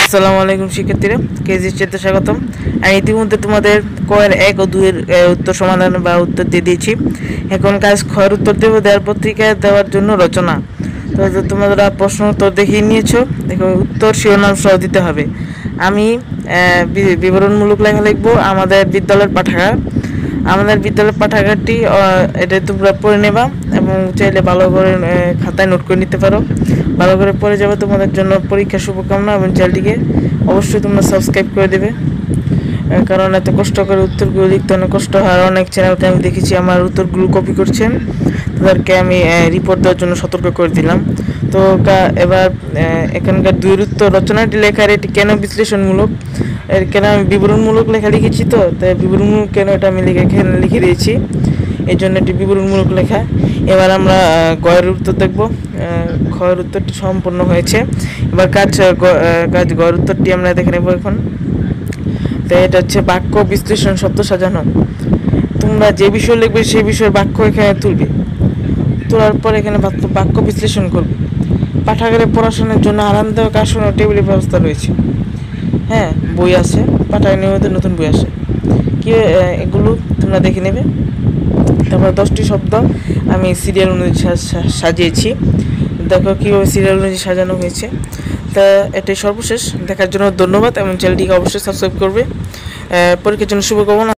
আসসালামু আলাইকুম শিক্ষার্থীরা, কেজি চেতে স্বাগতম। আমি ইতিমধ্যে তোমাদের কয়ের 1 ও 2 এর উত্তর সমাধান বা উত্তর দিয়ে দিয়েছি। এখন কাজ ক্ষয়ের উত্তর দেব, দেওয়ার পত্রিকায় দেওয়ার জন্য রচনা। তো তোমরা প্রশ্ন উত্তর দেখিয়ে নিয়েছো, দেখো উত্তর শিরোনাম সহ দিতে হবে। আমি বিবরণমূলক লেখা লিখবো। আমাদের বিদ্যালয়ের পাঠাগার, আমাদের বিদ্যালয়ের পাঠাগারটি এটা তোমরা পড়ে নেবা এবং চাইলে ভালো করে খাতায় নোট করে নিতে পারো। ভালো করে পড়ে যাবে। তোমাদের জন্য পরীক্ষা শুভকামনা এবং চ্যানেলটিকে অবশ্যই তোমরা সাবস্ক্রাইব করে দেবে, কারণ এত কষ্ট করে উত্তরগুলো লিখতে অনেক কষ্ট হয়। আর অনেক চ্যানেলকে আমি দেখেছি আমার উত্তরগুলো কপি করছেন, তাদেরকে আমি রিপোর্ট দেওয়ার জন্য সতর্ক করে দিলাম। তো এবার এখানকার 2 এর উত্তর রচনাটি লেখার এটি কেন বিশ্লেষণমূলক, কেন আমি বিবরণমূলক লেখা লিখেছি, তো তাই বিবরণমূলক কেন এটা আমি লিখে দিয়েছি, এই জন্য এটি বিবরণমূলক লেখা। এবার আমরা গয়ের উত্তর দেখব। ক্ষয়ের উত্তরটি সম্পূর্ণ হয়েছে। এবার গয়ের উত্তরটি আমরা দেখে নেব এখন। তো এটা হচ্ছে বাক্য বিশ্লেষণ, শব্দ সাজানো। তোমরা যে বিষয় লিখবে সেই বিষয়ের বাক্য এখানে তুলবে, তোলার পর এখানে বাক্য বিশ্লেষণ করবে। পাঠাগারে পড়াশোনার জন্য আরামদায়ক আসন ও টেবিলের ব্যবস্থা রয়েছে। হ্যাঁ, বই আছে, পাঠাগারে নিয়মিত নতুন বই আসে। কি এগুলো তোমরা দেখে নেবে। তারপর 10টি শব্দ আমি সিরিয়াল অনুযায়ী সাজিয়েছি। দেখো কীভাবে সিরিয়াল অনুযায়ী সাজানো হয়েছে। তা এটাই সর্বশেষ। দেখার জন্য ধন্যবাদ এবং চ্যানেলটিকে অবশ্যই সাবস্ক্রাইব করবে। পরীক্ষার জন্য শুভকামনা।